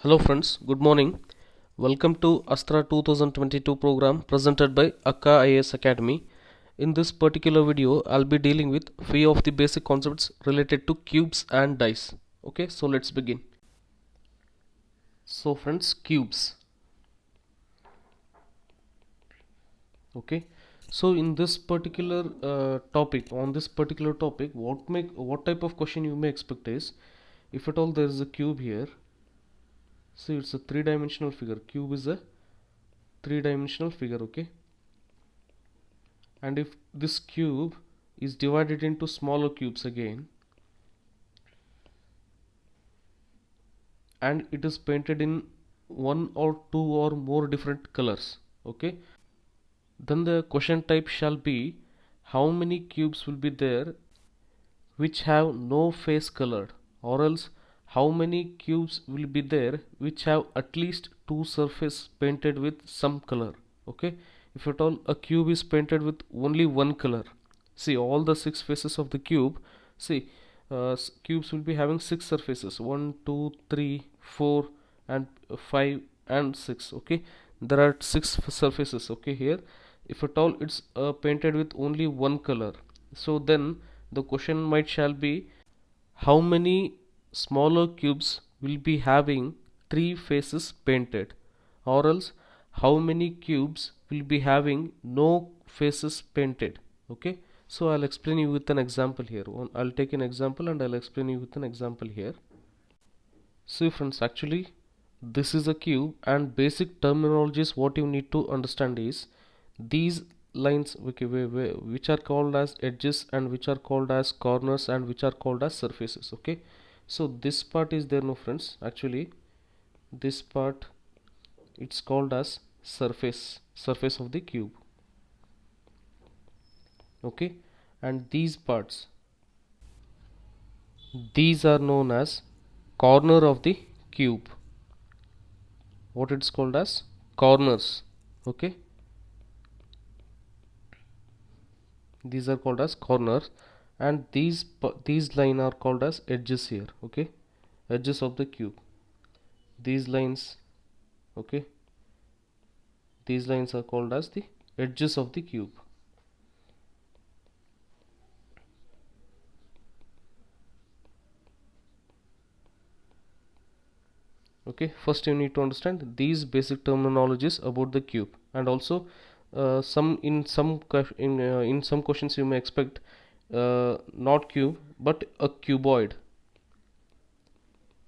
Hello friends, good morning. Welcome to ASTRA 2022 program presented by AKKA IAS Academy. In this particular video, I'll be dealing with few of the basic concepts related to cubes and dice. Okay, so let's begin. So friends, cubes. Okay, so in this particular topic, what type of question you may expect is, if at all there is a cube here. See, it's a three-dimensional figure. Cube is a three-dimensional figure. Okay, and if this cube is divided into smaller cubes again, and it is painted in one or two or more different colors, okay, then the question type shall be how many cubes will be there which have no face colored, or else how many cubes will be there which have at least two surface painted with some color. Okay, if at all a cube is painted with only one color, see all the six faces of the cube, see cubes will be having six surfaces, 1 2 3 4 and 5 and 6. Okay, there are six surfaces. Okay, here if at all it's painted with only one color, so then the question might shall be how many smaller cubes will be having three faces painted, or else how many cubes will be having no faces painted. Okay, so I'll explain you with an example here. I'll take an example and I'll explain you with an example here. See friends, actually this is a cube, and basic terminologies what you need to understand is these lines, okay, which are called as edges and which are called as corners and which are called as surfaces. Okay, so this part is there, no friends, actually this part it's called as surface of the cube. Okay, and these parts, these are known as corner of the cube. What it's called as corners. Okay, these are called as corners, and these line are called as edges here. Okay, edges of the cube, these lines, okay, these lines are called as the edges of the cube. Okay, first you need to understand these basic terminologies about the cube, and also in some questions you may expect not cube but a cuboid.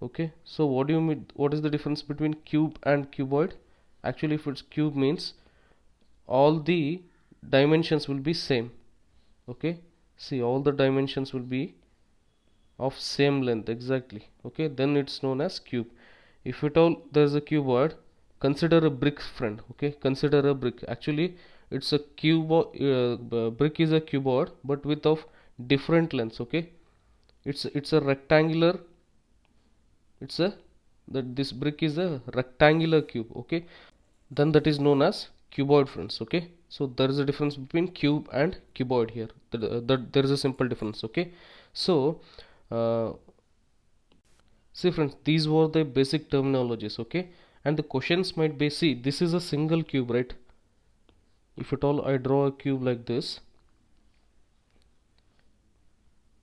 Okay, so what do you mean, what is the difference between cube and cuboid? Actually, if it's cube means all the dimensions will be same. Okay, see all the dimensions will be of same length exactly. Okay, then it's known as cube. If at all there is a cuboid, consider a brick, friend. Okay, consider a brick. Actually it's a brick is a cuboid but with of different lengths. Okay, it's a rectangular, this brick is a rectangular cube. Okay, then that is known as cuboid, friends. Okay, so there is a difference between cube and cuboid here. There is a simple difference. Okay, so see friends, these were the basic terminologies. Okay, and the questions might be, see this is a single cube, right? If at all I draw a cube like this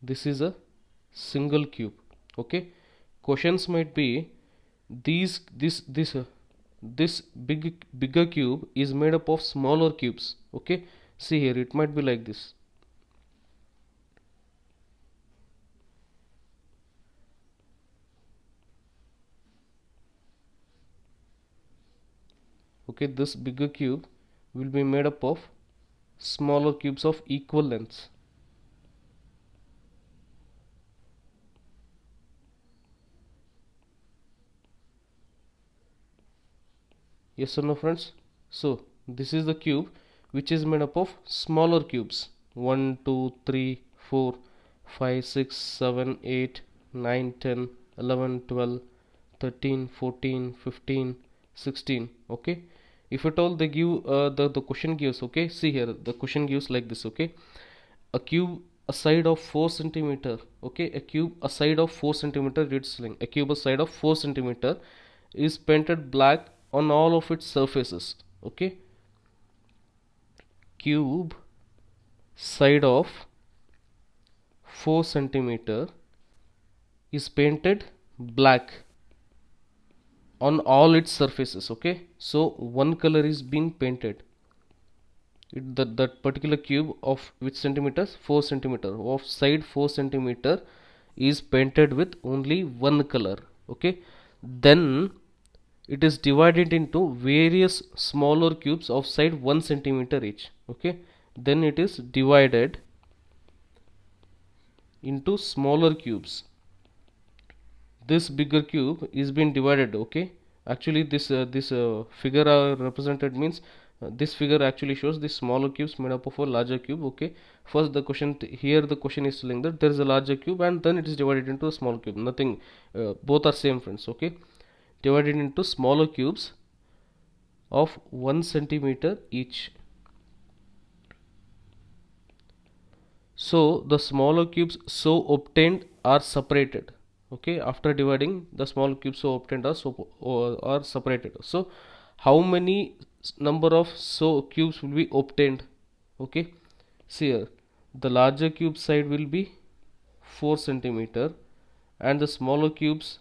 is a single cube. Okay, questions might be this bigger cube is made up of smaller cubes. Okay, see here it might be like this. Okay, this bigger cube will be made up of smaller cubes of equal lengths. Yes or no, friends? So this is the cube which is made up of smaller cubes, 1 2 3 4 5 6 7 8 9 10 11 12 13 14 15 16. Okay, if at all they give the question gives, okay, see here the question gives like this. Okay, a cube a side of 4 centimeter. Okay, a cube a side of 4 centimeter, it's a cube a side of 4 centimeter is painted black on all of its surfaces. Okay, cube side of 4 centimeter is painted black on all its surfaces. Okay, so one color is being painted. That particular cube of which centimeters? 4 centimeter of side 4 centimeter is painted with only one color. Okay, then it is divided into various smaller cubes of side 1 centimeter each. Okay, then it is divided into smaller cubes. This bigger cube is being divided. Okay, actually this figure represented means this figure actually shows the smaller cubes made up of a larger cube. Okay, first the question here the question is telling that there is a larger cube and then it is divided into a small cube. Nothing, both are same, friends. Okay, divided into smaller cubes of 1 centimeter each. So the smaller cubes so obtained are separated. Okay, after dividing, the small cubes so obtained are separated. So how many number of cubes will be obtained? Okay, see here, the larger cube side will be 4 centimeter and the smaller cubes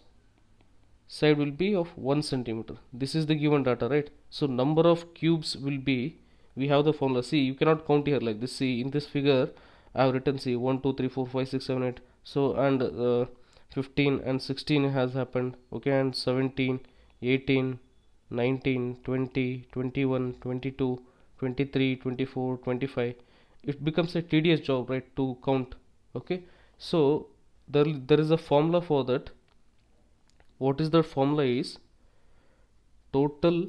side will be of 1 centimeter. This is the given data, right? So number of cubes will be, we have the formula. See, you cannot count here like this. See, in this figure I have written, see, 1 2 3 4 5 6 7 8. So and 15 and 16 has happened. Okay, and 17 18 19 20 21 22 23 24 25. It becomes a tedious job, right, to count. Okay, so there is a formula for that. What is the formula is total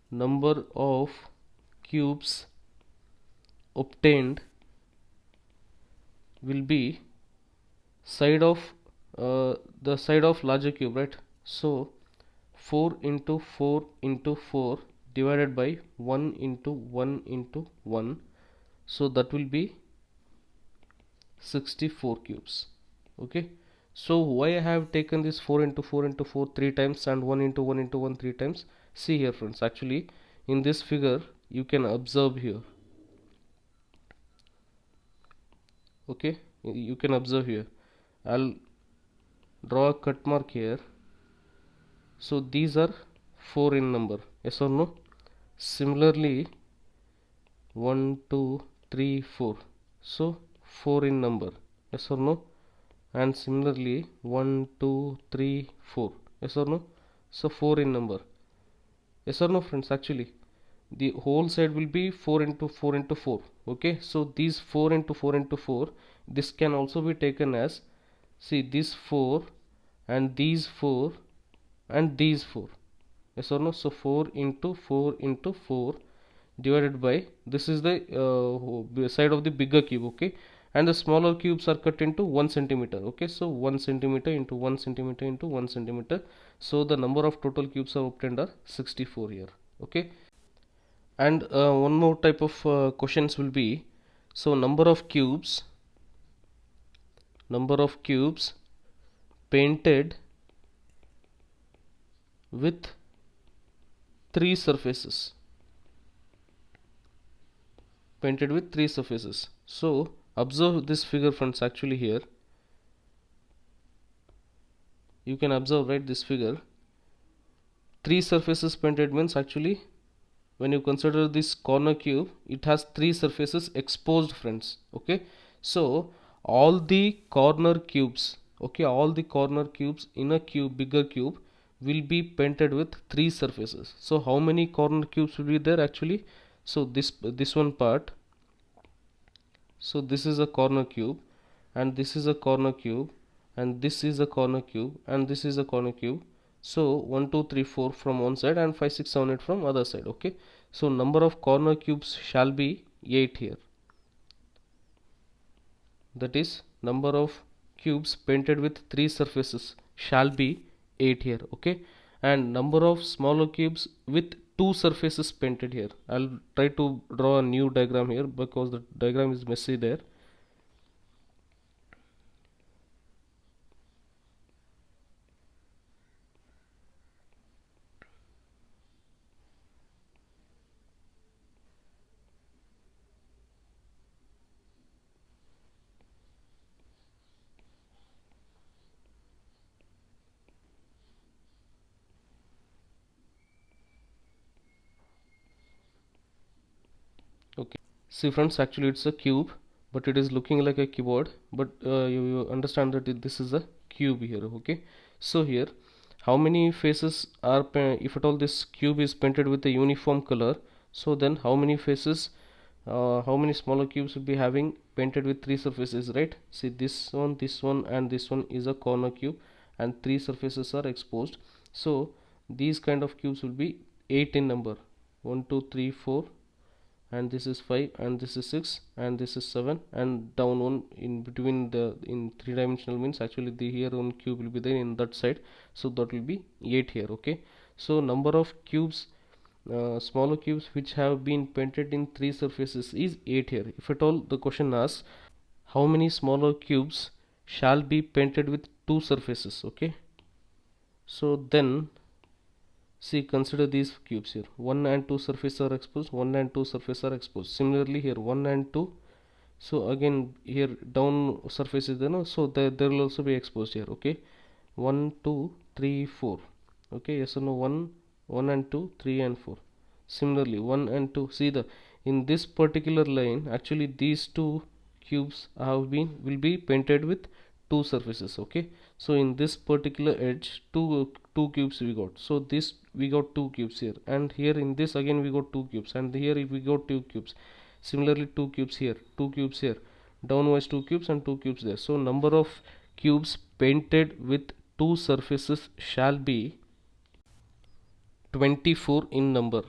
number of cubes obtained will be side of the side of larger cube, right? So 4 into 4 into 4 divided by 1 into 1 into 1, so that will be 64 cubes. Okay, so why I have taken this 4 into 4 into 4 3 times and 1 into 1 into 1 3 times? See here, friends, actually in this figure you can observe here. Okay, you can observe here. I'll draw a cut mark here. So these are 4 in number, yes or no? Similarly 1 2 3 4, so 4 in number, yes or no? And similarly 1 2 3 4, yes or no? So 4 in number, yes or no, friends? Actually the whole side will be 4 into 4 into 4. Okay, so these 4 into 4 into 4, this can also be taken as, see, this 4 and these 4 and these 4, yes or no? So 4 into 4 into 4 divided by, this is the side of the bigger cube. Okay, and the smaller cubes are cut into 1 centimeter. Okay, so 1 centimeter into 1 centimeter into 1 centimeter, so the number of total cubes are obtained are 64 here. Okay, and one more type of questions will be, so number of cubes painted with 3 surfaces, so observe this figure, friends. Actually here you can observe, right, this figure, 3 surfaces painted means, actually when you consider this corner cube, it has 3 surfaces exposed, friends. Okay, so all the corner cubes, okay, all the corner cubes in a bigger cube will be painted with 3 surfaces. So how many corner cubes will be there actually? So this one part, so this is a corner cube and this is a corner cube and this is a corner cube and this is a corner cube. So 1 2 3 4 from one side and 5 6 7 8 from other side. Okay, so number of corner cubes shall be 8 here. That is, number of cubes painted with 3 surfaces shall be 8 here. Okay, and number of smaller cubes with 2 surfaces painted here. I'll try to draw a new diagram here because the diagram is messy there. See friends, actually it's a cube, but it is looking like a keyboard, but you understand that this is a cube here. Okay, so here how many faces are, if at all this cube is painted with a uniform color, so then how many faces, how many smaller cubes will be having painted with three surfaces, right? See, this one and this one is a corner cube and three surfaces are exposed. So these kind of cubes will be 8 in number. 1 2 3 4, and this is 5, and this is 6, and this is 7, and down one in between, the in three-dimensional means actually the here one cube will be there in that side, so that will be 8 here. Okay, so number of cubes, smaller cubes which have been painted in three surfaces is 8 here. If at all the question asks how many smaller cubes shall be painted with two surfaces, okay, so then see, consider these cubes here. 1 and 2 surfaces are exposed, 1 and 2 surfaces are exposed. Similarly here 1 and 2. So again here down surface is there, no? So there will also be exposed here. Okay, 1 2 3 4. Okay, yes or no? 1 and 2, 3 and 4. Similarly 1 and 2. See, the in this particular line actually these two cubes will be painted with two surfaces. Okay, so in this particular edge two cubes we got, so this we got two cubes here, and here in this again we got two cubes, and here we got two cubes. Similarly two cubes here, two cubes here, downwards two cubes and two cubes there. So number of cubes painted with two surfaces shall be 24 in number.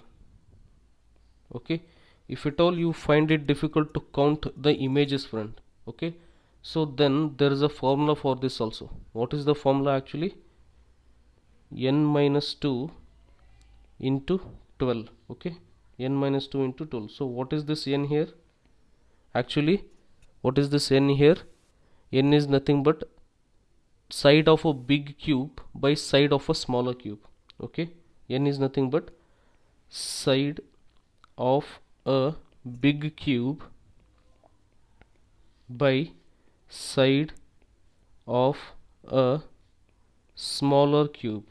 Okay, if at all you find it difficult to count the images, friend, okay, so then there is a formula for this also. What is the formula actually? N minus 2 into 12. Okay, n minus 2 into 12. So what is this n here? Actually, what is this n here? N is nothing but side of a big cube by side of a smaller cube. Okay, n is nothing but side of a big cube by side of a smaller cube.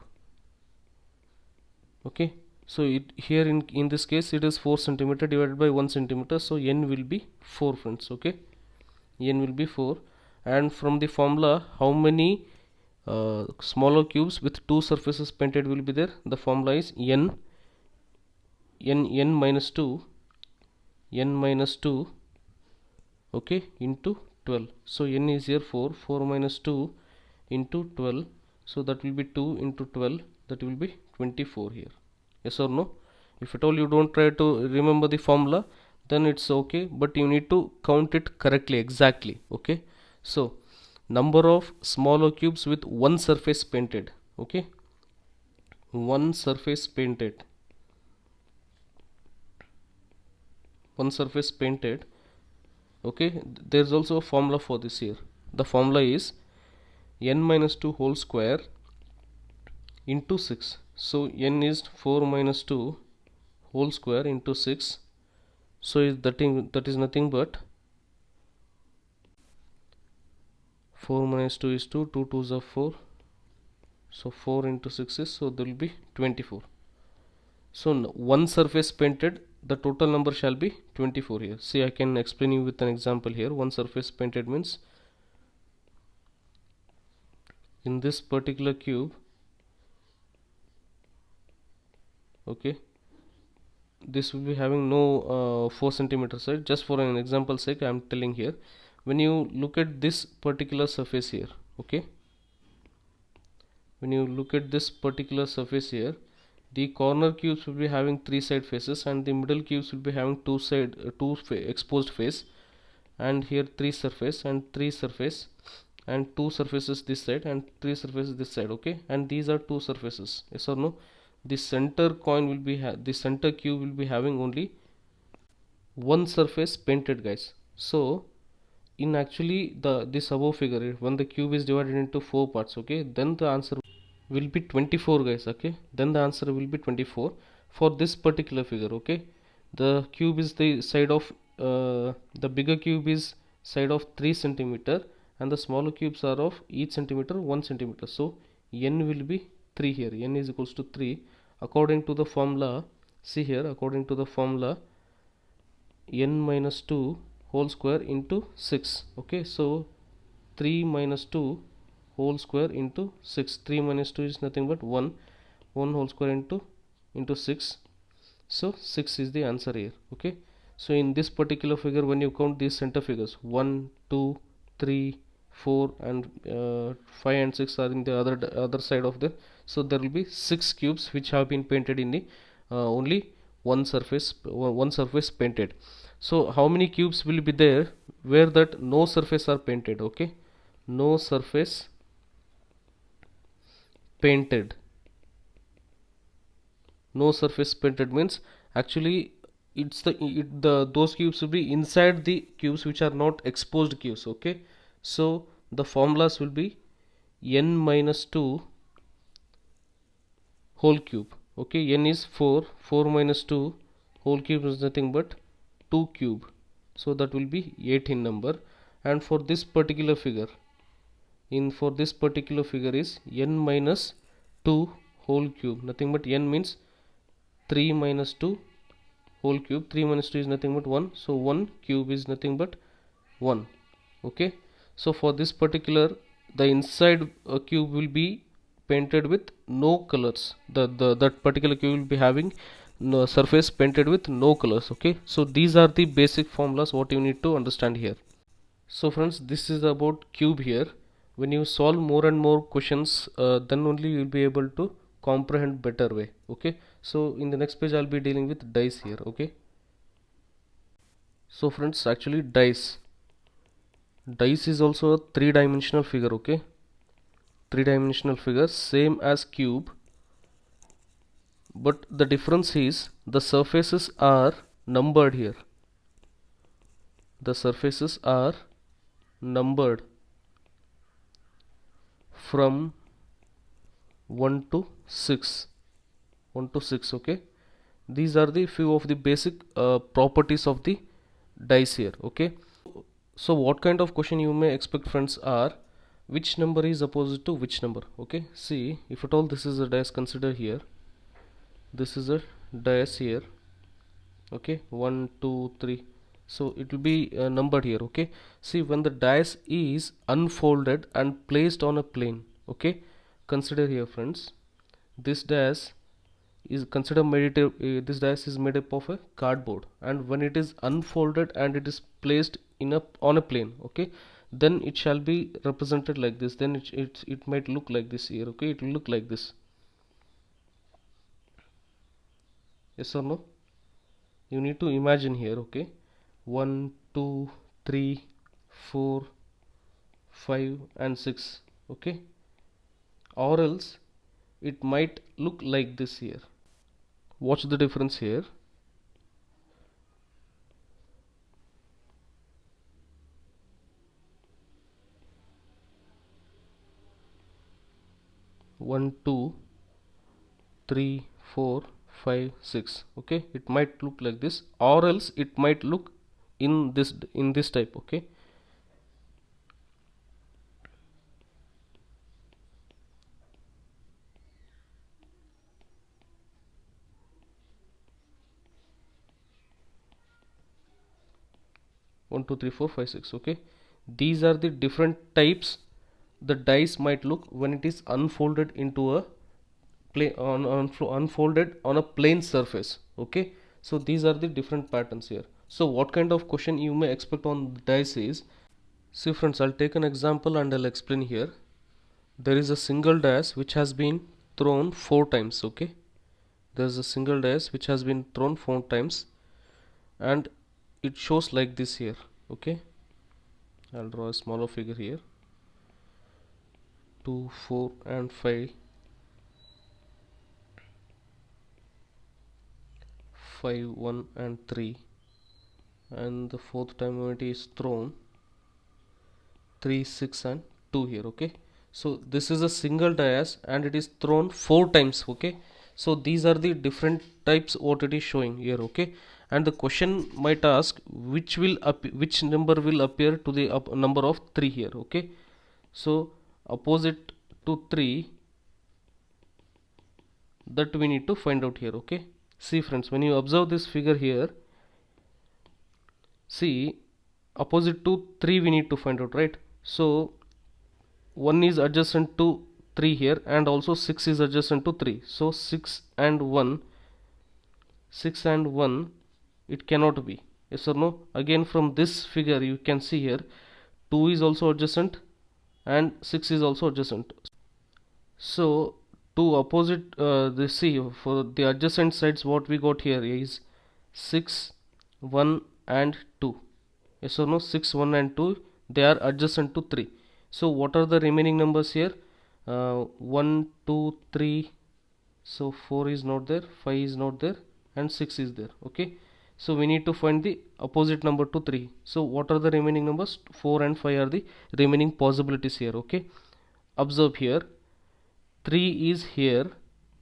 Okay, so it here in this case it is 4 centimeter divided by 1 centimeter, so n will be 4, friends. Okay, n will be 4, and from the formula how many smaller cubes with two surfaces painted will be there? The formula is n minus 2, n minus 2, okay, into 12. So n is here 4 minus 2 into 12, so that will be 2 into 12, that will be 24 here. Yes or no? If at all you don't try to remember the formula, then it's okay, but you need to count it correctly, exactly. Okay, so number of smaller cubes with one surface painted. Okay, one surface painted, one surface painted. Okay, there's also a formula for this here. The formula is n minus 2 whole square into 6. So n is 4 minus 2 whole square into 6. So that is nothing but 4 minus 2 is 2, 2 2s are 4. So 4 into 6 is, so there will be 24. So one surface painted, the total number shall be 24 here. See, I can explain you with an example here. One surface painted means in this particular cube, okay, this will be having no 4 centimeter side. Just for an example sake I am telling here. When you look at this particular surface here, okay, when you look at this particular surface here, the corner cubes will be having three side faces, and the middle cubes will be having two exposed face, and here three surface and three surface, and two surfaces this side and three surfaces this side. Okay, and these are two surfaces. Yes or no? The center coin will be the center cube will be having only one surface painted, guys. So in actually this above figure, when the cube is divided into 4 parts, okay, then the answer will be 24, guys. Okay, then the answer will be 24 for this particular figure. Okay, the cube is the side of the bigger cube is side of 3 centimeter, and the smaller cubes are of each centimeter 1 centimeter. So n will be 3 here. N is equals to 3 according to the formula. See here, according to the formula, n minus 2 whole square into 6. Okay, so 3 minus 2 whole square into 6. 3 minus 2 is nothing but 1. 1 whole square into 6. So 6 is the answer here. Okay, so in this particular figure, when you count these center figures 1 2 3 4 and 5 and 6 are in the other side of the, so there will be 6 cubes which have been painted in the only one surface painted. So how many cubes will be there where that no surface are painted? Okay, no surface painted. No surface painted means actually it's the those cubes will be inside the cubes which are not exposed cubes. Okay, so the formulas will be n minus 2 whole cube. Okay, n is 4. 4 minus 2 whole cube is nothing but 2 cube, so that will be 8 in number. And for this particular figure, for this particular figure is n minus 2 whole cube, nothing but n means 3 minus 2 whole cube. 3 minus 2 is nothing but 1, so 1 cube is nothing but 1. Okay, so for this particular, the inside cube will be painted with no colors. That particular cube will be having no surface painted with no colors. Okay, so these are the basic formulas what you need to understand here. So friends, this is about cube here. When you solve more and more questions, then only you will be able to comprehend better way. Okay, so in the next page I'll be dealing with dice here. Okay, so friends, actually dice is also a three-dimensional figure. Okay, three-dimensional figure, same as cube, but the difference is the surfaces are numbered here. The surfaces are numbered from 1 to 6. 1 to 6. Okay, these are the few of the basic properties of the dice here. Okay, so what kind of question you may expect, friends, are which number is opposite to which number. Okay, see, if at all this is a dice, consider here this is a dice here. Okay, 1 2 3, so it will be numbered here. Okay, see, when the dice is unfolded and placed on a plane. Okay, consider here, friends, this dice is considered this dice is made up of a cardboard, and when it is unfolded and it is placed on a plane, okay, then it shall be represented like this. Then it might look like this here. Okay, it will look like this. Yes or no? You need to imagine here. Okay, 1 2 3 4 5 and 6. Okay, or else it might look like this here. Watch the difference here. One, 2, 3, 4, 5, 6. Okay, it might look like this, or else it might look in this type. Okay, 1 2 3 4 5 6. Okay, these are the different types the dice might look when it is unfolded into a unfolded on a plane surface. Okay, so these are the different patterns here. So what kind of question you may expect on the dice is, see friends, I'll take an example and I'll explain here. There is a single dice which has been thrown 4 times. Okay, there is a single dice which has been thrown 4 times, and it shows like this here. Okay, I'll draw a smaller figure here. 2 4 and 5, 5 1 and 3, and the fourth time when it is thrown 3 6 and 2 here. Okay, so this is a single dice and it is thrown 4 times. Okay, so these are the different types what it is showing here. Okay, and the question might ask which number will appear to the number of 3 here. Okay, so opposite to 3, that we need to find out here. Okay, see friends, when you observe this figure here, see, opposite to 3 we need to find out, right? So 1 is adjacent to 3 here, and also 6 is adjacent to 3. So 6 and 1 it cannot be. Yes or no? Again, from this figure you can see here 2 is also adjacent and 6 is also adjacent. So to opposite see, for the adjacent sides what we got here is 6, 1 and 2. Yes or no? 6, 1 and 2, they are adjacent to 3. So what are the remaining numbers here? 1, 2, 3. So 4 is not there, 5 is not there, and 6 is there. Okay, so we need to find the opposite number to 3. So what are the remaining numbers? 4 and 5 are the remaining possibilities here. Okay, observe here, 3 is here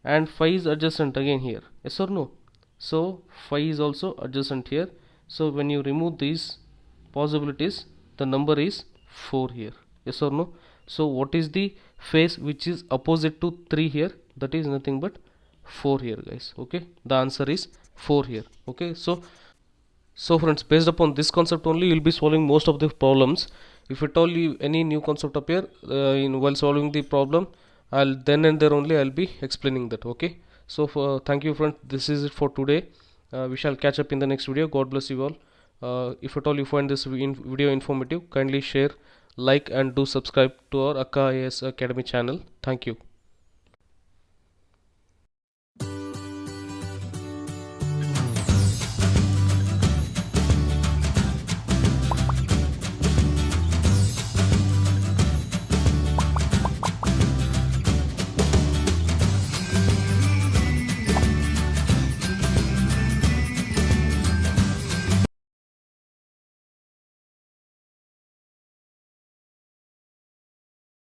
and 5 is adjacent again here. Yes or no? So 5 is also adjacent here. So when you remove these possibilities, the number is 4 here. Yes or no? So what is the face which is opposite to 3 here? That is nothing but 4 here, guys. Okay, the answer is 4 here. Okay, so friends, based upon this concept only you will be solving most of the problems. If at all any new concept appear while solving the problem, I'll then and there only I'll be explaining that. Okay, so thank you friends, this is it for today. We shall catch up in the next video. God bless you all. If at all you find this video informative, kindly share, like and do subscribe to our AKKA IAS Academy channel. Thank you.